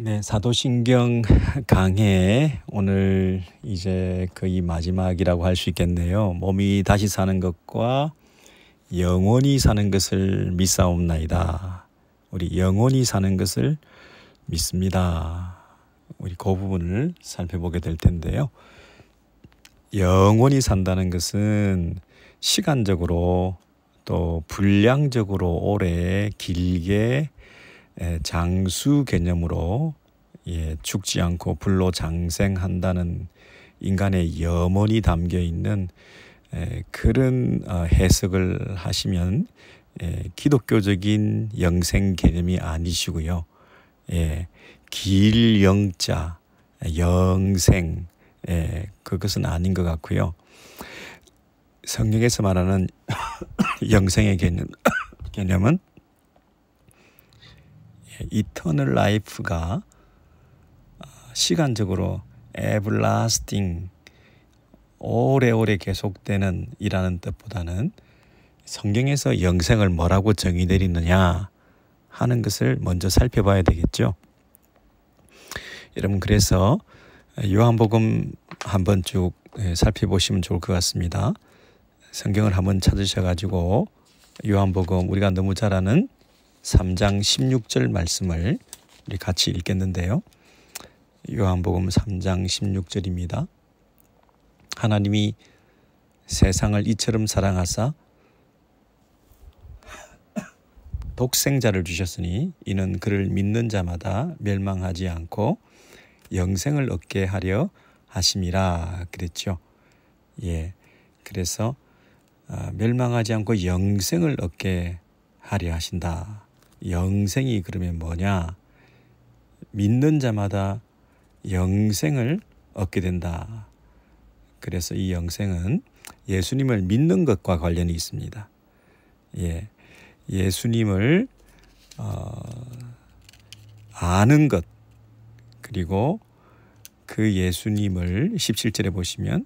네, 사도신경 강해 오늘 이제 거의 마지막이라고 할 수 있겠네요. 몸이 다시 사는 것과 영원히 사는 것을 믿사옵나이다. 우리 영원히 사는 것을 믿습니다. 우리 그 부분을 살펴보게 될 텐데요. 영원히 산다는 것은 시간적으로 또 분량적으로 오래 길게 장수 개념으로 죽지 않고 불로 장생한다는 인간의 염원이 담겨 있는 그런 해석을 하시면 기독교적인 영생 개념이 아니시고요. 길 영자 영생 그것은 아닌 것 같고요. 성경에서 말하는 영생의 개념은 이터널 라이프가 시간적으로 everlasting 오래오래 계속되는 이라는 뜻보다는 성경에서 영생을 뭐라고 정의 내리느냐 하는 것을 먼저 살펴봐야 되겠죠. 여러분, 그래서 요한복음 한번 쭉 살펴보시면 좋을 것 같습니다. 성경을 한번 찾으셔가지고 요한복음 우리가 너무 잘 아는 3장 16절 말씀을 우리 같이 읽겠는데요. 요한복음 3장 16절입니다. 하나님이 세상을 이처럼 사랑하사 독생자를 주셨으니 이는 그를 믿는 자마다 멸망하지 않고 영생을 얻게 하려 하심이라 그랬죠. 그래서 멸망하지 않고 영생을 얻게 하려 하신다. 영생이 그러면 뭐냐? 믿는 자마다 영생을 얻게 된다. 그래서 이 영생은 예수님을 믿는 것과 관련이 있습니다. 예수님을 아는 것, 그리고 그 예수님을 17절에 보시면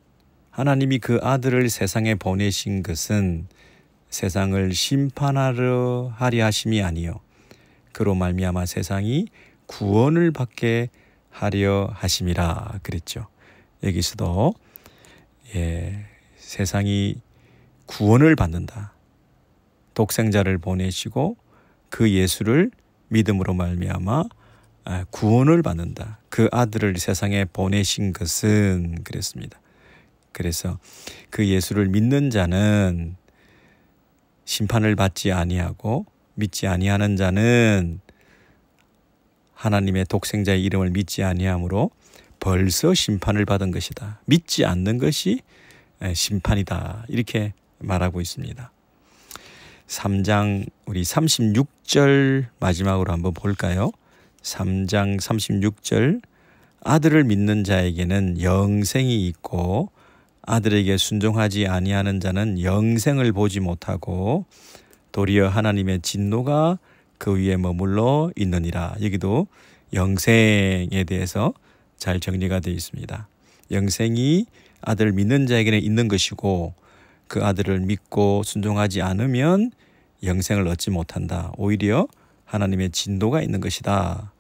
하나님이 그 아들을 세상에 보내신 것은 세상을 심판하려 하려 하심이 아니요 그로 말미암아 세상이 구원을 받게 하려 하심이라 그랬죠. 여기서도 세상이 구원을 받는다. 독생자를 보내시고 그 예수를 믿음으로 말미암아 구원을 받는다. 그 아들을 세상에 보내신 것은 그랬습니다. 그래서 그 예수를 믿는 자는 심판을 받지 아니하고 믿지 아니하는 자는 하나님의 독생자의 이름을 믿지 아니하므로 벌써 심판을 받은 것이다. 믿지 않는 것이 심판이다. 이렇게 말하고 있습니다. 3장 우리 36절 마지막으로 한번 볼까요? 3장 36절 아들을 믿는 자에게는 영생이 있고 아들에게 순종하지 아니하는 자는 영생을 보지 못하고 도리어 하나님의 진노가 그 위에 머물러 있느니라. 여기도 영생에 대해서 잘 정리가 되어 있습니다. 영생이 아들을 믿는 자에게는 있는 것이고 그 아들을 믿고 순종하지 않으면 영생을 얻지 못한다. 오히려 하나님의 진노가 있는 것이다.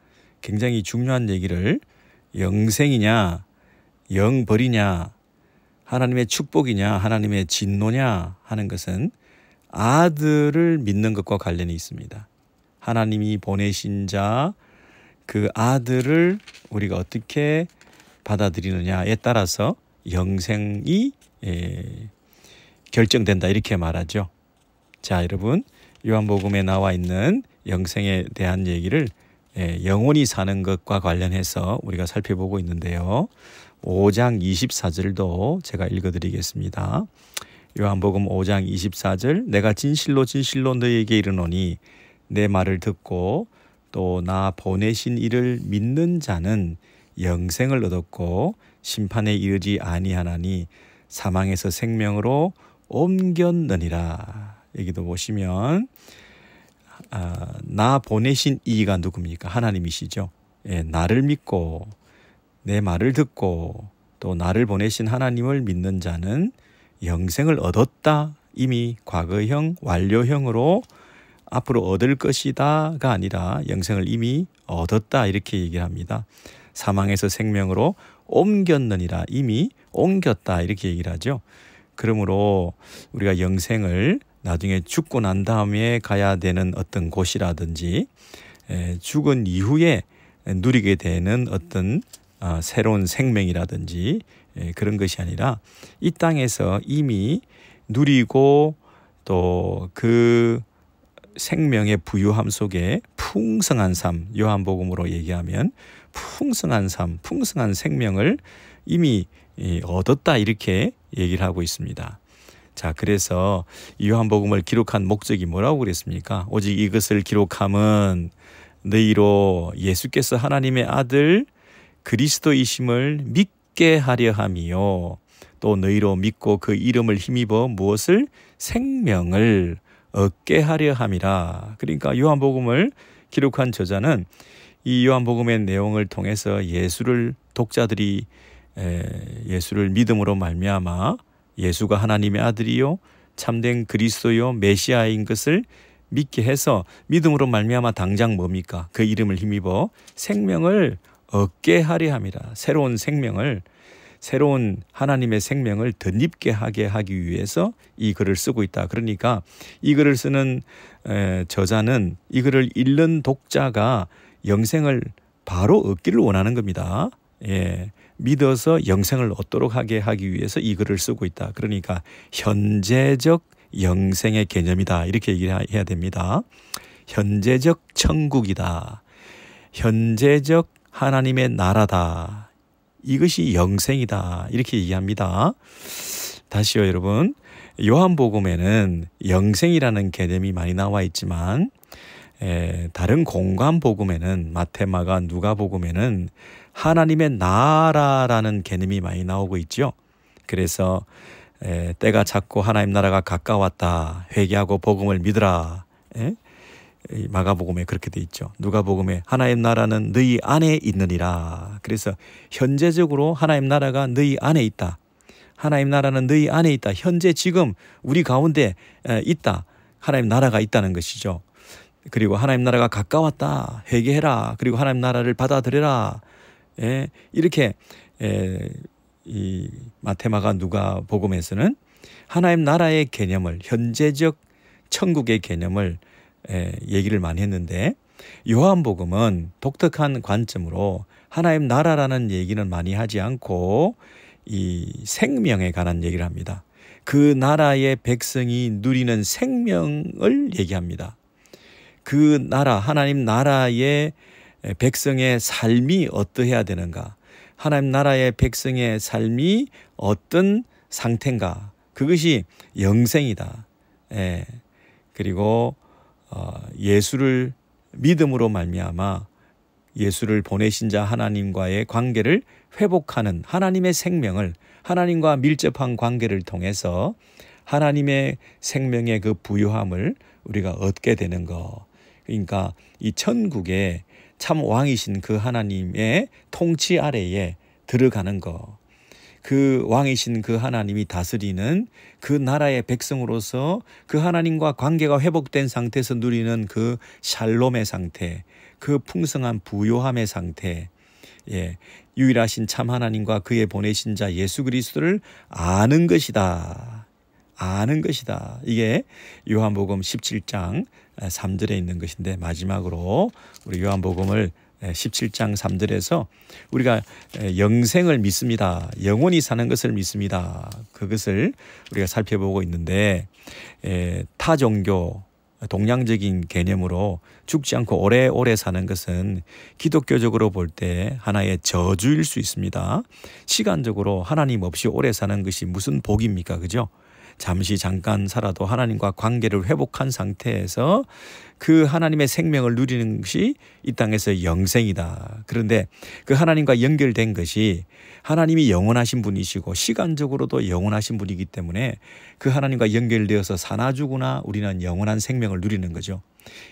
굉장히 중요한 얘기를 영생이냐 영벌이냐 하나님의 축복이냐 하나님의 진노냐 하는 것은 아들을 믿는 것과 관련이 있습니다. 하나님이 보내신 자 그 아들을 우리가 어떻게 받아들이느냐에 따라서 영생이 결정된다 이렇게 말하죠. 자, 여러분, 요한복음에 나와 있는 영생에 대한 얘기를 영원히 사는 것과 관련해서 우리가 살펴보고 있는데요. 5장 24절도 제가 읽어드리겠습니다. 요한복음 5장 24절 내가 진실로 진실로 너희에게 이르노니 내 말을 듣고 또 나 보내신 이를 믿는 자는 영생을 얻었고 심판에 이르지 아니하나니 사망에서 생명으로 옮겼느니라. 여기도 보시면 나 보내신 이가 누굽니까? 하나님이시죠. 나를 믿고 내 말을 듣고 또 나를 보내신 하나님을 믿는 자는 영생을 얻었다. 이미 과거형, 완료형으로 앞으로 얻을 것이다가 아니라 영생을 이미 얻었다 이렇게 얘기를 합니다. 사망에서 생명으로 옮겼느니라, 이미 옮겼다 이렇게 얘기를 하죠. 그러므로 우리가 영생을 나중에 죽고 난 다음에 가야 되는 어떤 곳이라든지 죽은 이후에 누리게 되는 어떤 새로운 생명이라든지 그런 것이 아니라 이 땅에서 이미 누리고 또 그 생명의 부유함 속에 풍성한 삶, 요한복음으로 얘기하면 풍성한 삶, 풍성한 생명을 이미 얻었다 이렇게 얘기를 하고 있습니다. 자, 그래서 요한복음을 기록한 목적이 뭐라고 그랬습니까? 오직 이것을 기록함은 너희로 예수께서 하나님의 아들 그리스도이심을 믿게 하려 함이요, 또 너희로 믿고 그 이름을 힘입어 무엇을? 생명을 얻게 하려 함이라. 그러니까 요한복음을 기록한 저자는 이 요한복음의 내용을 통해서 예수를 독자들이 예수를 믿음으로 말미암아 예수가 하나님의 아들이요 참된 그리스도요 메시아인 것을 믿게 해서 믿음으로 말미암아 당장 뭡니까? 그 이름을 힘입어 생명을 얻게 하려 함이라. 새로운 생명을, 새로운 하나님의 생명을 덧입게 하게 하기 위해서 이 글을 쓰고 있다. 그러니까 이 글을 쓰는 저자는 이 글을 읽는 독자가 영생을 바로 얻기를 원하는 겁니다. 믿어서 영생을 얻도록 하기 위해서 이 글을 쓰고 있다. 그러니까 현재적 영생의 개념이다 이렇게 얘기를 해야 됩니다. 현재적 천국이다. 현재적 하나님의 나라다. 이것이 영생이다 이렇게 얘기합니다. 다시요 여러분, 요한복음에는 영생이라는 개념이 많이 나와 있지만 다른 공관복음에는 마태, 마가, 누가복음에는 하나님의 나라라는 개념이 많이 나오고 있죠. 그래서 때가 찼고 하나님 나라가 가까웠다. 회개하고 복음을 믿으라. 마가복음에 그렇게 돼 있죠. 누가복음에 하나님 나라는 너희 안에 있느니라. 그래서 현재적으로 하나님 나라가 너희 안에 있다. 하나님 나라는 너희 안에 있다. 현재 지금 우리 가운데 있다. 하나님 나라가 있다는 것이죠. 그리고 하나님 나라가 가까웠다. 회개해라. 그리고 하나님 나라를 받아들여라. 이렇게 이 마태, 마가, 누가복음에서는 하나님 나라의 개념을, 현재적 천국의 개념을 얘기를 많이 했는데, 요한복음은 독특한 관점으로 하나님 나라라는 얘기는 많이 하지 않고 이 생명에 관한 얘기를 합니다. 그 나라의 백성이 누리는 생명을 얘기합니다. 그 나라, 하나님 나라의 백성의 삶이 어떠해야 되는가, 하나님 나라의 백성의 삶이 어떤 상태인가, 그것이 영생이다. 그리고 예수를 믿음으로 말미암아 예수를 보내신 자 하나님과의 관계를 회복하는 하나님의 생명을, 하나님과 밀접한 관계를 통해서 하나님의 생명의 그 부유함을 우리가 얻게 되는 것. 그러니까 이 천국에 참 왕이신 그 하나님의 통치 아래에 들어가는 것. 그 왕이신 그 하나님이 다스리는 그 나라의 백성으로서 그 하나님과 관계가 회복된 상태에서 누리는 그 샬롬의 상태, 그 풍성한 부요함의 상태, 유일하신 참 하나님과 그의 보내신 자 예수 그리스도를 아는 것이다. 아는 것이다. 이게 요한복음 17장 3절에 있는 것인데, 마지막으로 우리 요한복음을 17장 3절에서 우리가 영생을 믿습니다. 영원히 사는 것을 믿습니다. 그것을 우리가 살펴보고 있는데, 타 종교, 동양적인 개념으로 죽지 않고 오래오래 사는 것은 기독교적으로 볼 때 하나의 저주일 수 있습니다. 시간적으로 하나님 없이 오래 사는 것이 무슨 복입니까? 그죠? 잠시 잠깐 살아도 하나님과 관계를 회복한 상태에서 그 하나님의 생명을 누리는 것이 이 땅에서 영생이다. 그런데 그 하나님과 연결된 것이 하나님이 영원하신 분이시고 시간적으로도 영원하신 분이기 때문에 그 하나님과 연결되어서 사나 죽으나 우리는 영원한 생명을 누리는 거죠.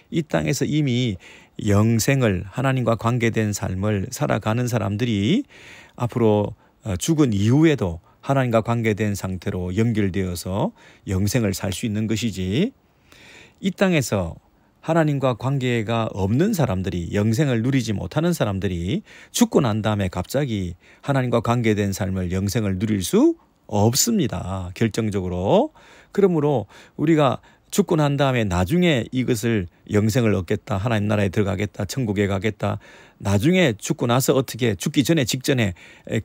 이 땅에서 이미 영생을, 하나님과 관계된 삶을 살아가는 사람들이 앞으로 죽은 이후에도 하나님과 관계된 상태로 연결되어서 영생을 살 수 있는 것이지, 이 땅에서 하나님과 관계가 없는 사람들이, 영생을 누리지 못하는 사람들이 죽고 난 다음에 갑자기 하나님과 관계된 삶을, 영생을 누릴 수 없습니다. 결정적으로. 그러므로 우리가 죽고 난 다음에 나중에 이것을, 영생을 얻겠다, 하나님 나라에 들어가겠다, 천국에 가겠다, 나중에 죽고 나서 어떻게, 죽기 전에, 직전에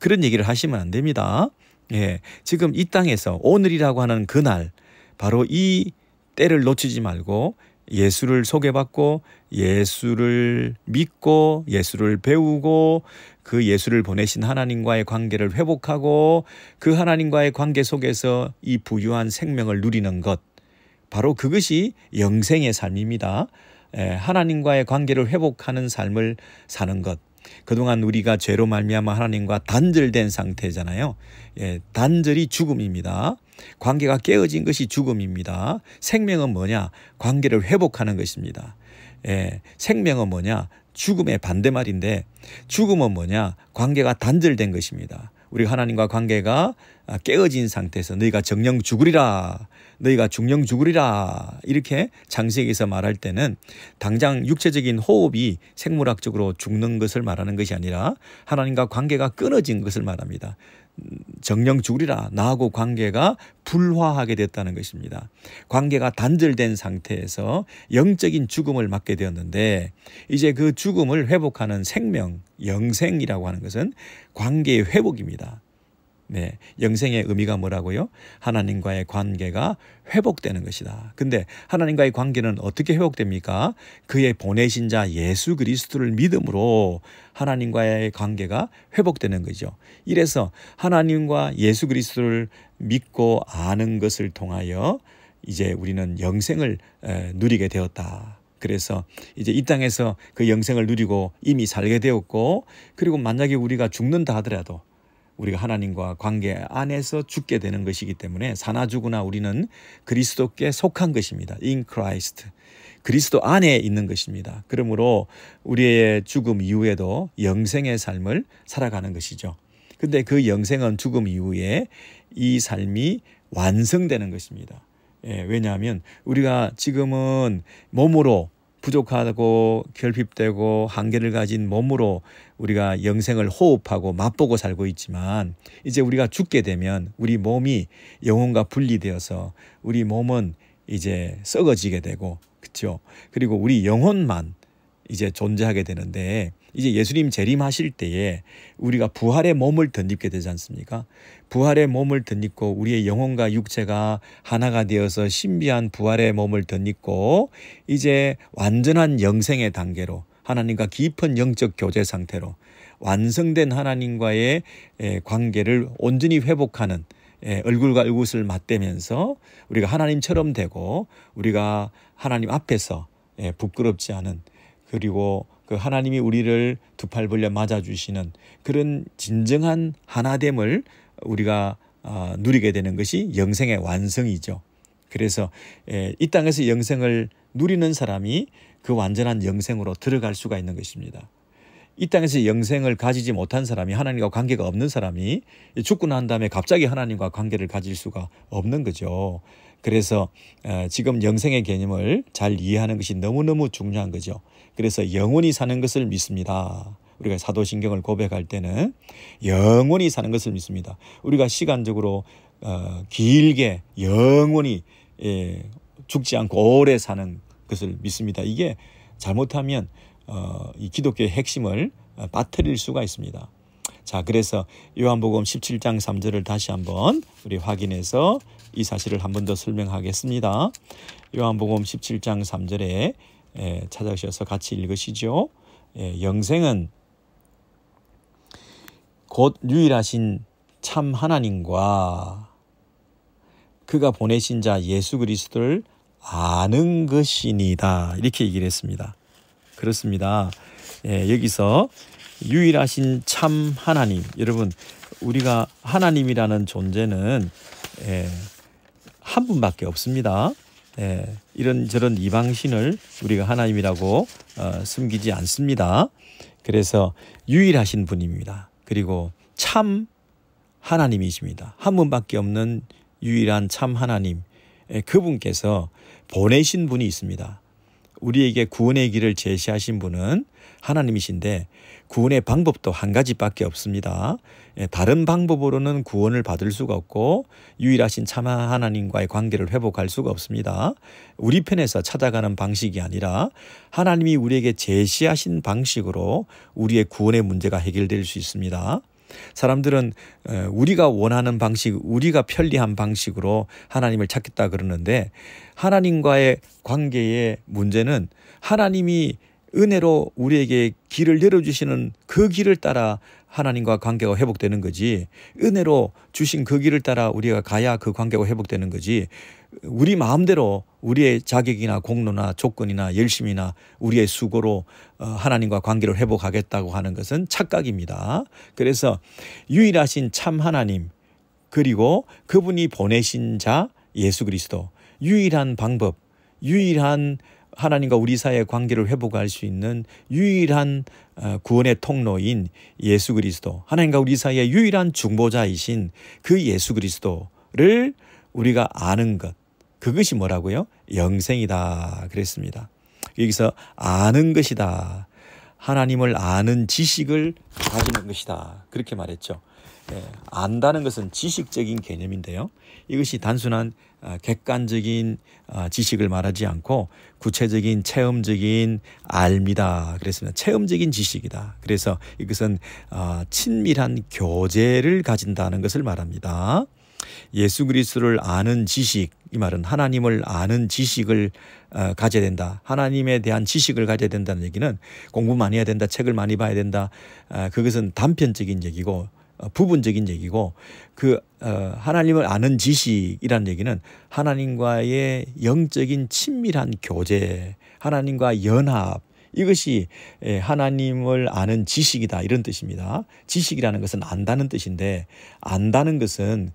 그런 얘기를 하시면 안 됩니다. 예, 지금 이 땅에서 오늘이라고 하는 그날, 바로 이 때를 놓치지 말고 예수를 소개받고 예수를 믿고 예수를 배우고 그 예수를 보내신 하나님과의 관계를 회복하고 그 하나님과의 관계 속에서 이 부유한 생명을 누리는 것, 바로 그것이 영생의 삶입니다. 하나님과의 관계를 회복하는 삶을 사는 것. 그동안 우리가 죄로 말미암아 하나님과 단절된 상태잖아요. 단절이 죽음입니다. 관계가 깨어진 것이 죽음입니다. 생명은 뭐냐? 관계를 회복하는 것입니다. 생명은 뭐냐? 죽음의 반대말인데, 죽음은 뭐냐? 관계가 단절된 것입니다. 우리가 하나님과 관계가 깨어진 상태에서 너희가 정령 죽으리라, 너희가 중령 죽으리라, 이렇게 창세기에서 말할 때는 당장 육체적인 호흡이 생물학적으로 죽는 것을 말하는 것이 아니라 하나님과 관계가 끊어진 것을 말합니다. 정령 죽으리라, 나하고 관계가 불화하게 됐다는 것입니다. 관계가 단절된 상태에서 영적인 죽음을 맞게 되었는데, 이제 그 죽음을 회복하는 생명, 영생이라고 하는 것은 관계의 회복입니다. 네, 영생의 의미가 뭐라고요? 하나님과의 관계가 회복되는 것이다. 근데 하나님과의 관계는 어떻게 회복됩니까? 그의 보내신 자 예수 그리스도를 믿음으로 하나님과의 관계가 회복되는 거죠. 이래서 하나님과 예수 그리스도를 믿고 아는 것을 통하여 이제 우리는 영생을 누리게 되었다. 그래서 이제 이 땅에서 그 영생을 누리고 이미 살게 되었고, 그리고 만약에 우리가 죽는다 하더라도 우리가 하나님과 관계 안에서 죽게 되는 것이기 때문에 사나 죽으나 우리는 그리스도께 속한 것입니다. In Christ. 그리스도 안에 있는 것입니다. 그러므로 우리의 죽음 이후에도 영생의 삶을 살아가는 것이죠. 근데 그 영생은 죽음 이후에 이 삶이 완성되는 것입니다. 왜냐하면 우리가 지금은 몸으로 부족하고 결핍되고 한계를 가진 몸으로 우리가 영생을 호흡하고 맛보고 살고 있지만, 이제 우리가 죽게 되면 우리 몸이 영혼과 분리되어서 우리 몸은 이제 썩어지게 되고, 그렇죠? 그리고 우리 영혼만 이제 존재하게 되는데, 이제 예수님 재림하실 때에 우리가 부활의 몸을 덧입게 되지 않습니까? 부활의 몸을 덧입고 우리의 영혼과 육체가 하나가 되어서 신비한 부활의 몸을 덧입고 이제 완전한 영생의 단계로, 하나님과 깊은 영적 교제 상태로 완성된 하나님과의 관계를 온전히 회복하는, 얼굴과 얼굴을 맞대면서 우리가 하나님처럼 되고, 우리가 하나님 앞에서 부끄럽지 않은, 그리고 그 하나님이 우리를 두 팔 벌려 맞아주시는 그런 진정한 하나됨을 우리가 누리게 되는 것이 영생의 완성이죠. 그래서 이 땅에서 영생을 누리는 사람이 그 완전한 영생으로 들어갈 수가 있는 것입니다. 이 땅에서 영생을 가지지 못한 사람이, 하나님과 관계가 없는 사람이 죽고 난 다음에 갑자기 하나님과 관계를 가질 수가 없는 거죠. 그래서 지금 영생의 개념을 잘 이해하는 것이 너무너무 중요한 거죠. 그래서 영원히 사는 것을 믿습니다. 우리가 사도신경을 고백할 때는 영원히 사는 것을 믿습니다. 우리가 시간적으로 길게 영원히 죽지 않고 오래 사는 것을 믿습니다. 이게 잘못하면 이 기독교의 핵심을 빠뜨릴 수가 있습니다. 자, 그래서 요한복음 17장 3절을 다시 한번 우리 확인해서 이 사실을 한 번 더 설명하겠습니다. 요한복음 17장 3절에 찾아오셔서 같이 읽으시죠. 영생은 곧 유일하신 참 하나님과 그가 보내신 자 예수 그리스도를 아는 것이니다. 이렇게 얘기를 했습니다. 그렇습니다. 여기서 유일하신 참 하나님, 여러분, 우리가 하나님이라는 존재는 한 분밖에 없습니다. 이런저런 이방신을 우리가 하나님이라고 숨기지 않습니다. 그래서 유일하신 분입니다. 그리고 참 하나님이십니다. 한 분밖에 없는 유일한 참 하나님, 그분께서 보내신 분이 있습니다. 우리에게 구원의 길을 제시하신 분은 하나님이신데 구원의 방법도 한 가지밖에 없습니다. 다른 방법으로는 구원을 받을 수가 없고 유일하신 참 하나님과의 관계를 회복할 수가 없습니다. 우리 편에서 찾아가는 방식이 아니라 하나님이 우리에게 제시하신 방식으로 우리의 구원의 문제가 해결될 수 있습니다. 사람들은 우리가 원하는 방식, 우리가 편리한 방식으로 하나님을 찾겠다 그러는데 하나님과의 관계의 문제는 하나님이 은혜로 우리에게 길을 열어주시는 그 길을 따라 하나님과 관계가 회복되는 거지, 은혜로 주신 그 길을 따라 우리가 가야 그 관계가 회복되는 거지, 우리 마음대로 우리의 자격이나 공로나 조건이나 열심이나 우리의 수고로 하나님과 관계를 회복하겠다고 하는 것은 착각입니다. 그래서 유일하신 참 하나님, 그리고 그분이 보내신 자 예수 그리스도, 유일한 방법, 유일한 하나님과 우리 사이의 관계를 회복할 수 있는 유일한 구원의 통로인 예수 그리스도, 하나님과 우리 사이의 유일한 중보자이신 그 예수 그리스도를 우리가 아는 것, 그것이 뭐라고요? 영생이다 그랬습니다. 여기서 아는 것이다, 하나님을 아는 지식을 가지는 것이다, 그렇게 말했죠. 안다는 것은 지식적인 개념인데요, 이것이 단순한 객관적인 지식을 말하지 않고 구체적인 체험적인 알미다 그랬습니다. 체험적인 지식이다. 그래서 이것은 친밀한 교제를 가진다는 것을 말합니다. 예수 그리스도를 아는 지식, 이 말은 하나님을 아는 지식을 가져야 된다. 하나님에 대한 지식을 가져야 된다는 얘기는 공부 많이 해야 된다, 책을 많이 봐야 된다, 그것은 단편적인 얘기고 부분적인 얘기고, 하나님을 아는 지식이라는 얘기는 하나님과의 영적인 친밀한 교제, 하나님과 연합, 이것이 하나님을 아는 지식이다, 이런 뜻입니다. 지식이라는 것은 안다는 뜻인데, 안다는 것은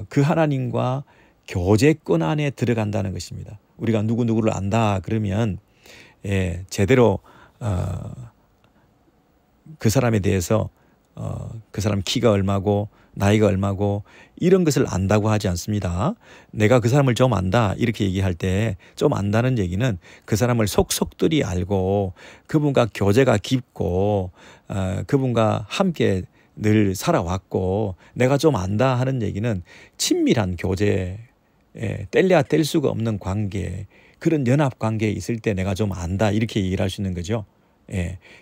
그 하나님과 교제권 안에 들어간다는 것입니다. 우리가 누구누구를 안다 그러면 제대로 그 사람에 대해서 그 사람 키가 얼마고 나이가 얼마고 이런 것을 안다고 하지 않습니다. 내가 그 사람을 좀 안다 이렇게 얘기할 때 좀 안다는 얘기는 그 사람을 속속들이 알고 그분과 교제가 깊고 그분과 함께 늘 살아왔고 내가 좀 안다 하는 얘기는 친밀한 교제, 뗄래야 뗄 수가 없는 관계, 그런 연합 관계에 있을 때 내가 좀 안다 이렇게 얘기를 할 수 있는 거죠.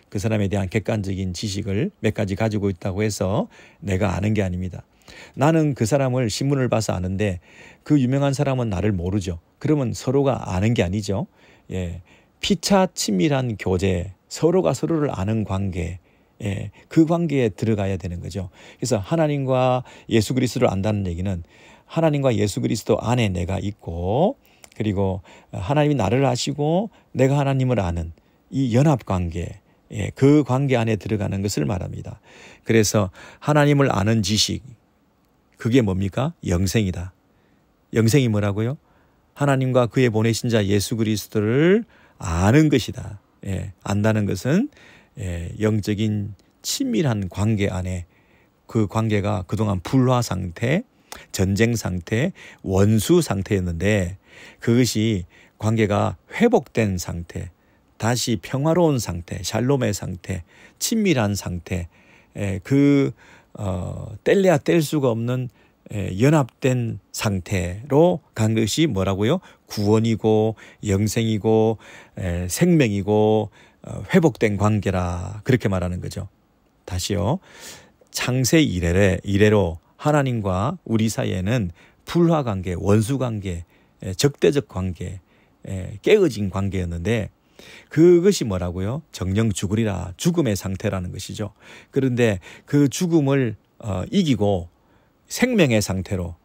그 사람에 대한 객관적인 지식을 몇 가지 가지고 있다고 해서 내가 아는 게 아닙니다. 나는 그 사람을 신문을 봐서 아는데 그 유명한 사람은 나를 모르죠. 그러면 서로가 아는 게 아니죠. 피차 친밀한 교제, 서로가 서로를 아는 관계, 그 관계에 들어가야 되는 거죠. 그래서 하나님과 예수 그리스도를 안다는 얘기는 하나님과 예수 그리스도 안에 내가 있고, 그리고 하나님이 나를 아시고 내가 하나님을 아는 이 연합관계, 그 관계 안에 들어가는 것을 말합니다. 그래서 하나님을 아는 지식, 그게 뭡니까? 영생이다. 영생이 뭐라고요? 하나님과 그의 보내신 자 예수 그리스도를 아는 것이다. 안다는 것은 영적인 친밀한 관계 안에, 그 관계가 그동안 불화 상태, 전쟁 상태, 원수 상태였는데 그것이 관계가 회복된 상태, 다시 평화로운 상태, 샬롬의 상태, 친밀한 상태, 뗄래야 뗄 수가 없는 연합된 상태로 간 것이 뭐라고요? 구원이고 영생이고 생명이고 회복된 관계라, 그렇게 말하는 거죠. 다시요. 창세 이래로 하나님과 우리 사이에는 불화 관계, 원수 관계, 적대적 관계, 깨어진 관계였는데 그것이 뭐라고요? 정령 죽으리라, 죽음의 상태라는 것이죠. 그런데 그 죽음을 이기고 생명의 상태로,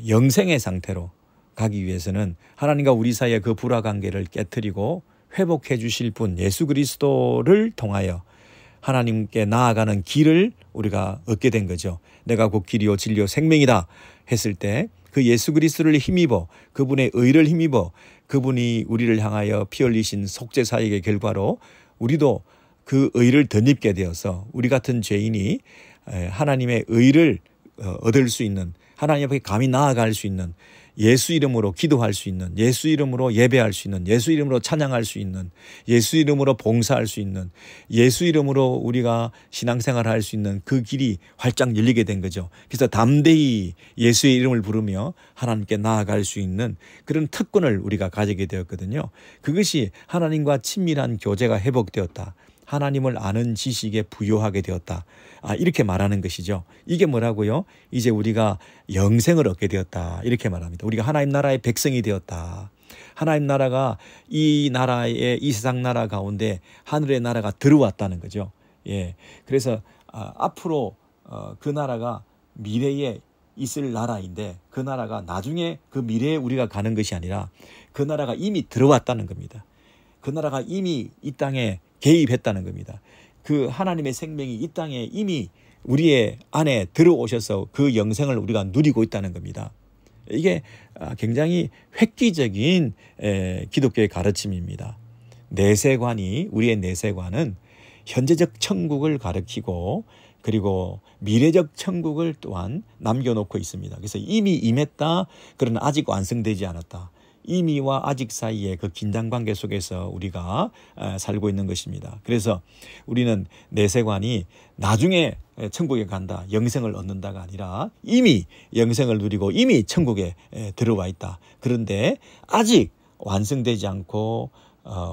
영생의 상태로 가기 위해서는 하나님과 우리 사이의 그 불화 관계를 깨트리고 회복해 주실 분 예수 그리스도를 통하여 하나님께 나아가는 길을 우리가 얻게 된 거죠. 내가 곧 길이요 진리요 생명이다 했을 때 그 예수 그리스도를 힘입어, 그분의 의를 힘입어, 그분이 우리를 향하여 피 흘리신 속죄 사역의 결과로 우리도 그 의를 덧입게 되어서 우리 같은 죄인이 하나님의 의를 얻을 수 있는, 하나님 앞에 감히 나아갈 수 있는 예수 이름으로 기도할 수 있는, 예수 이름으로 예배할 수 있는, 예수 이름으로 찬양할 수 있는, 예수 이름으로 봉사할 수 있는, 예수 이름으로 우리가 신앙생활을 할 수 있는 그 길이 활짝 열리게 된 거죠. 그래서 담대히 예수의 이름을 부르며 하나님께 나아갈 수 있는 그런 특권을 우리가 가지게 되었거든요. 그것이 하나님과 친밀한 교제가 회복되었다. 하나님을 아는 지식에 부요하게 되었다. 이렇게 말하는 것이죠. 이게 뭐라고요? 이제 우리가 영생을 얻게 되었다. 이렇게 말합니다. 우리가 하나님 나라의 백성이 되었다. 하나님 나라가 이 나라의 이 세상 나라 가운데 하늘의 나라가 들어왔다는 거죠. 예. 그래서 앞으로 그 나라가 미래에 있을 나라인데 그 나라가 나중에 그 미래에 우리가 가는 것이 아니라 그 나라가 이미 들어왔다는 겁니다. 그 나라가 이미 이 땅에 개입했다는 겁니다. 그 하나님의 생명이 이 땅에 이미 우리의 안에 들어오셔서 그 영생을 우리가 누리고 있다는 겁니다. 이게 굉장히 획기적인 기독교의 가르침입니다. 내세관이, 우리의 내세관은 현재적 천국을 가리키고 그리고 미래적 천국을 또한 남겨놓고 있습니다. 그래서 이미 임했다, 그러나 아직 완성되지 않았다. 이미와 아직 사이의 그 긴장관계 속에서 우리가 살고 있는 것입니다. 그래서 우리는 내세관이 나중에 천국에 간다, 영생을 얻는다가 아니라 이미 영생을 누리고 이미 천국에 들어와 있다. 그런데 아직 완성되지 않고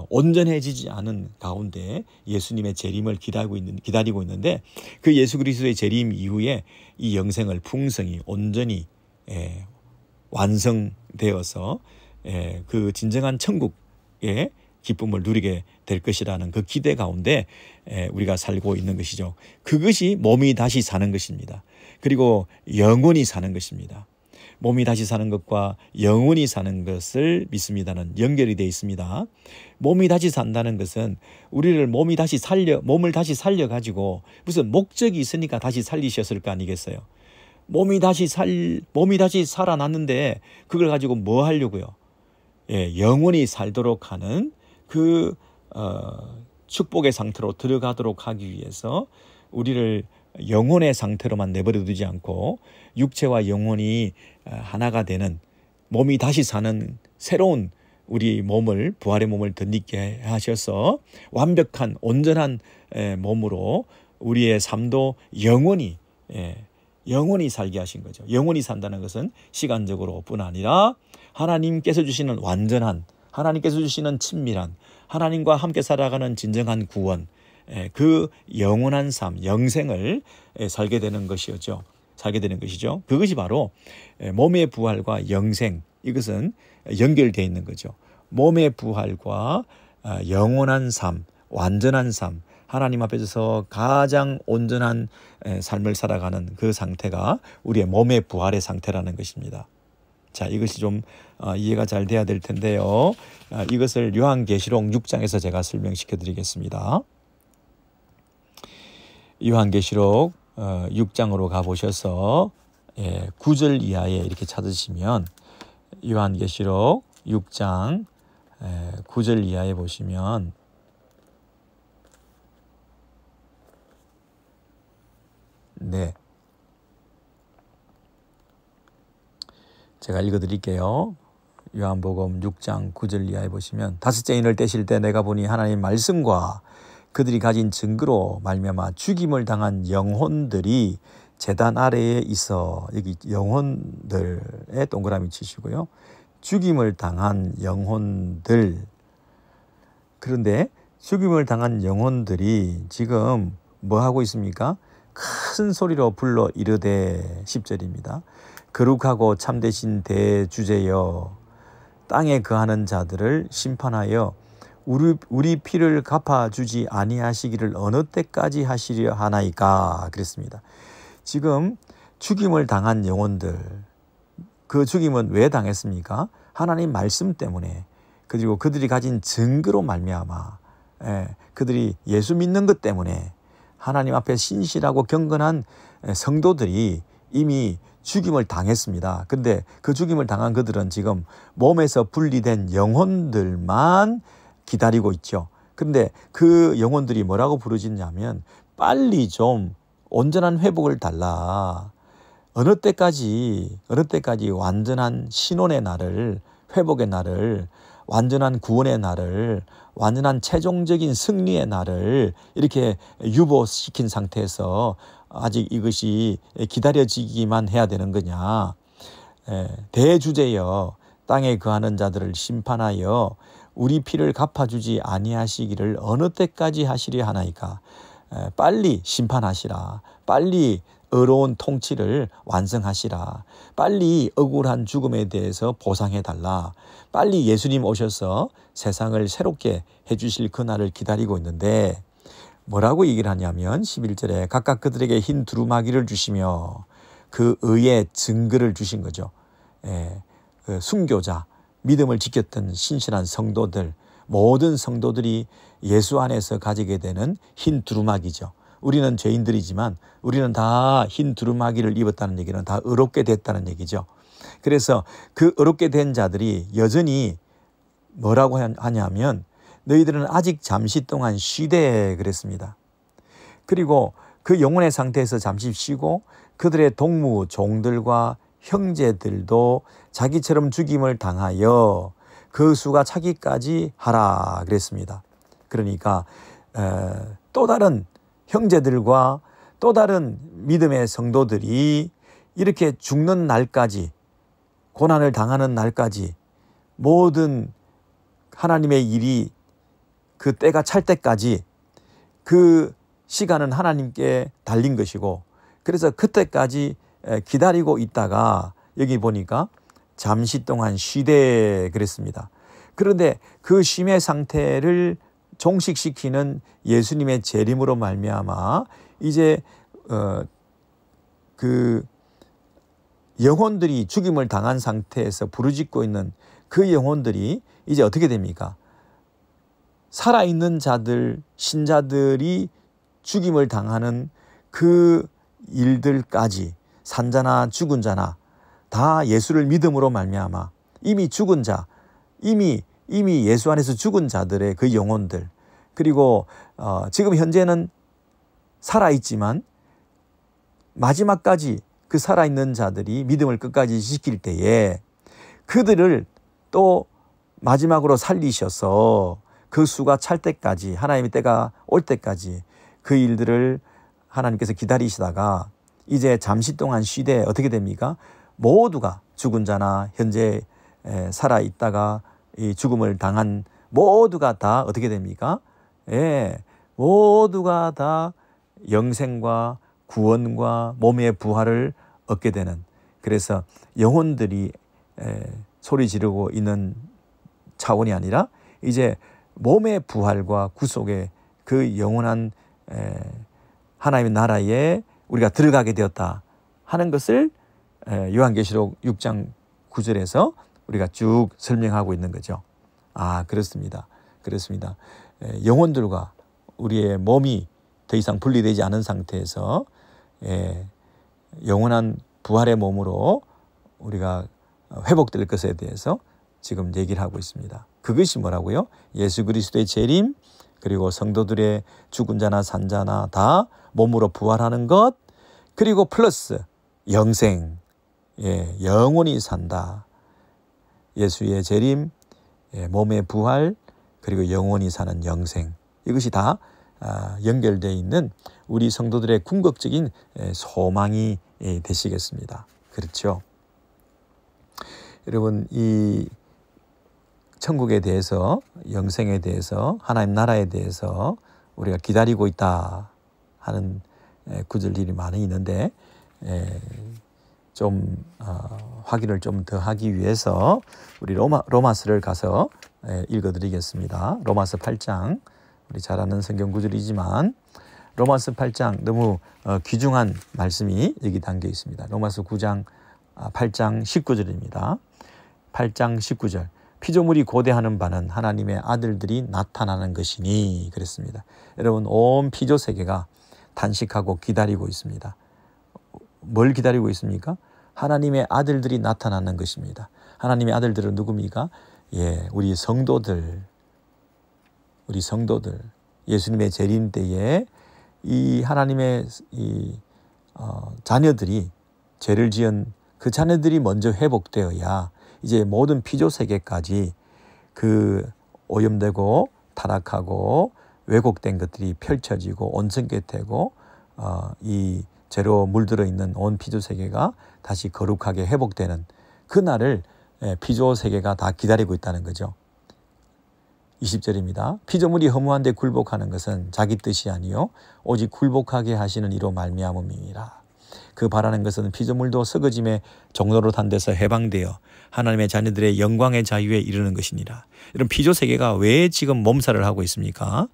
온전해지지 않은 가운데 예수님의 재림을 기다리고 있는데 그 예수 그리스도의 재림 이후에 이 영생을 풍성히 온전히 완성되어서 그 진정한 천국의 기쁨을 누리게 될 것이라는 그 기대 가운데 우리가 살고 있는 것이죠. 그것이 몸이 다시 사는 것입니다. 그리고 영원히 사는 것입니다. 몸이 다시 사는 것과 영원히 사는 것을 믿습니다는 연결이 되어 있습니다. 몸이 다시 산다는 것은 우리를 몸을 다시 살려 가지고 무슨 목적이 있으니까 다시 살리셨을 거 아니겠어요? 몸이 다시 살아났는데 그걸 가지고 뭐 하려고요? 영원히 살도록 하는 그 축복의 상태로 들어가도록 하기 위해서 우리를 영혼의 상태로만 내버려 두지 않고 육체와 영혼이 하나가 되는 몸이 다시 사는 새로운 우리 몸을, 부활의 몸을 덧입게 하셔서 완벽한 온전한 몸으로 우리의 삶도 영원히 살게 하신 거죠. 영원히 산다는 것은 시간적으로 뿐 아니라 하나님께서 주시는 완전한, 하나님께서 주시는 친밀한, 하나님과 함께 살아가는 진정한 구원, 그 영원한 삶, 영생을 살게 되는 것이죠. 그것이 바로 몸의 부활과 영생, 이것은 연결되어 있는 거죠. 몸의 부활과 영원한 삶, 완전한 삶, 하나님 앞에서 가장 온전한 삶을 살아가는 그 상태가 우리의 몸의 부활의 상태라는 것입니다. 자, 이것이 좀 이해가 잘 돼야 될 텐데요. 이것을 요한계시록 6장에서 제가 설명시켜 드리겠습니다. 요한계시록 6장으로 가보셔서 9절 이하에 이렇게 찾으시면 요한계시록 6장 9절 이하에 보시면 제가 읽어드릴게요. 요한복음 6장 9절 이하에 보시면 다섯째 인을 떼실 때 내가 보니 하나님의 말씀과 그들이 가진 증거로 말미암아 죽임을 당한 영혼들이 제단 아래에 있어, 여기 영혼들에 동그라미 치시고요. 죽임을 당한 영혼들. 그런데 죽임을 당한 영혼들이 지금 뭐 하고 있습니까? 큰 소리로 불러 이르되 10절입니다. 거룩하고 참되신 대주제여, 땅에 거하는 자들을 심판하여 우리 피를 갚아주지 아니하시기를 어느 때까지 하시려 하나이까, 그랬습니다. 지금 죽임을 당한 영혼들, 그 죽임은 왜 당했습니까? 하나님 말씀 때문에, 그리고 그들이 가진 증거로 말미암아, 그들이 예수 믿는 것 때문에 하나님 앞에 신실하고 경건한 성도들이 이미 죽임을 당했습니다. 근데 그 죽임을 당한 그들은 지금 몸에서 분리된 영혼들만 기다리고 있죠. 그런데 그 영혼들이 뭐라고 부르짖냐면 빨리 좀 온전한 회복을 달라. 어느 때까지 완전한 신혼의 날을, 회복의 날을, 완전한 구원의 날을, 완전한 최종적인 승리의 날을 이렇게 유보시킨 상태에서 아직 이것이 기다려지기만 해야 되는 거냐. 대주제여 땅에 거하는 자들을 심판하여 우리 피를 갚아주지 아니하시기를 어느 때까지 하시려 하나이까. 빨리 심판하시라. 빨리 의로운 통치를 완성하시라. 빨리 억울한 죽음에 대해서 보상해달라. 빨리 예수님 오셔서 세상을 새롭게 해주실 그날을 기다리고 있는데 뭐라고 얘기를 하냐면 11절에 각각 그들에게 흰 두루마기를 주시며 그 의의 증거를 주신 거죠. 그 순교자, 믿음을 지켰던 신실한 성도들, 모든 성도들이 예수 안에서 가지게 되는 흰 두루마기죠. 우리는 죄인들이지만 우리는 다 흰 두루마기를 입었다는 얘기는 다 의롭게 됐다는 얘기죠. 그래서 그 의롭게 된 자들이 여전히 뭐라고 하냐면 너희들은 아직 잠시 동안 쉬되 그랬습니다. 그리고 그 영혼의 상태에서 잠시 쉬고 그들의 동무 종들과 형제들도 자기처럼 죽임을 당하여 그 수가 차기까지 하라 그랬습니다. 그러니까 또 다른 형제들과 또 다른 믿음의 성도들이 이렇게 죽는 날까지, 고난을 당하는 날까지 모든 하나님의 일이 그 때가 찰 때까지 그 시간은 하나님께 달린 것이고, 그래서 그때까지 기다리고 있다가 여기 보니까 잠시 동안 쉬되 그랬습니다. 그런데 그 쉼의 상태를 종식시키는 예수님의 재림으로 말미암아 이제 그 영혼들이 죽임을 당한 상태에서 부르짖고 있는 그 영혼들이 이제 어떻게 됩니까? 살아있는 자들, 신자들이 죽임을 당하는 그 일들까지 산자나 죽은 자나 다 예수를 믿음으로 말미암아 이미 죽은 자, 이미 예수 안에서 죽은 자들의 그 영혼들, 그리고 지금 현재는 살아있지만 마지막까지 그 살아있는 자들이 믿음을 끝까지 지킬 때에 그들을 또 마지막으로 살리셔서 그 수가 찰 때까지, 하나님의 때가 올 때까지 그 일들을 하나님께서 기다리시다가 이제 잠시 동안 쉬되 어떻게 됩니까? 모두가 죽은 자나 현재 살아있다가 이 죽음을 당한 모두가 다 어떻게 됩니까? 모두가 다 영생과 구원과 몸의 부활을 얻게 되는, 그래서 영혼들이 소리 지르고 있는 차원이 아니라 이제 몸의 부활과 구속의 그 영원한 하나님의 나라에 우리가 들어가게 되었다 하는 것을 요한계시록 6장 9절에서 우리가 쭉 설명하고 있는 거죠. 그렇습니다. 영혼들과 우리의 몸이 더 이상 분리되지 않은 상태에서 영원한 부활의 몸으로 우리가 회복될 것에 대해서 지금 얘기를 하고 있습니다. 그것이 뭐라고요? 예수 그리스도의 재림, 그리고 성도들의 죽은 자나 산 자나 다 몸으로 부활하는 것, 그리고 플러스 영생, 영원히 산다. 예수의 재림, 몸의 부활, 그리고 영원히 사는 영생, 이것이 다 연결되어 있는 우리 성도들의 궁극적인 소망이 되시겠습니다. 그렇죠? 여러분, 이 천국에 대해서, 영생에 대해서, 하나님 나라에 대해서 우리가 기다리고 있다 하는 구절들이 많이 있는데 좀 확인을 좀 더 하기 위해서 우리 로마서를 가서 읽어드리겠습니다. 로마서 8장, 우리 잘 아는 성경 구절이지만 로마서 8장 너무 귀중한 말씀이 여기 담겨 있습니다. 로마서 8장 19절입니다. 8장 19절. 피조물이 고대하는 바는 하나님의 아들들이 나타나는 것이니 그랬습니다. 여러분, 온 피조 세계가 단식하고 기다리고 있습니다. 뭘 기다리고 있습니까? 하나님의 아들들이 나타나는 것입니다. 하나님의 아들들은 누굽니까? 우리 성도들, 예수님의 재림 때에 이 하나님의 자녀들이 죄를 지은 그 자녀들이 먼저 회복되어야 이제 모든 피조 세계까지 그 오염되고 타락하고 왜곡된 것들이 펼쳐지고 온전케 되고 이 죄로 물들어 있는 온 피조 세계가 다시 거룩하게 회복되는 그날을 피조 세계가 다 기다리고 있다는 거죠. 20절입니다. 피조물이 허무한데 굴복하는 것은 자기 뜻이 아니요 오직 굴복하게 하시는 이로 말미암음이니라. 그 바라는 것은 피조물도 썩어짐의 종로로 탄 데서 해방되어 하나님의 자녀들의 영광의 자유에 이르는 것이니라. 이런 피조 세계가 왜 지금 몸살을 하고 있습니까?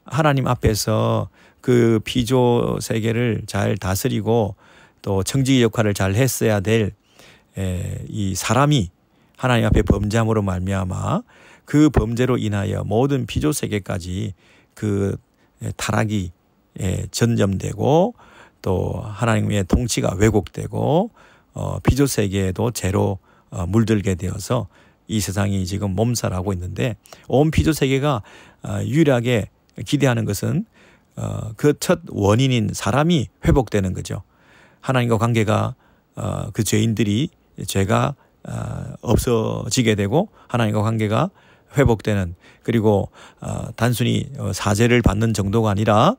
하나님 앞에서 그 피조 세계를 잘 다스리고 또 청지기 역할을 잘 했어야 될 이 사람이 하나님 앞에 범죄함으로 말미암아 그 범죄로 인하여 모든 피조 세계까지 그 타락이 전염되고 또 하나님의 통치가 왜곡되고 피조 세계에도 죄로 물들게 되어서 이 세상이 지금 몸살하고 있는데 온 피조 세계가 유일하게 기대하는 것은 그 첫 원인인 사람이 회복되는 거죠. 하나님과 관계가 그 죄인들이 죄가 없어지게 되고 하나님과 관계가 회복되는 그리고 단순히 사죄를 받는 정도가 아니라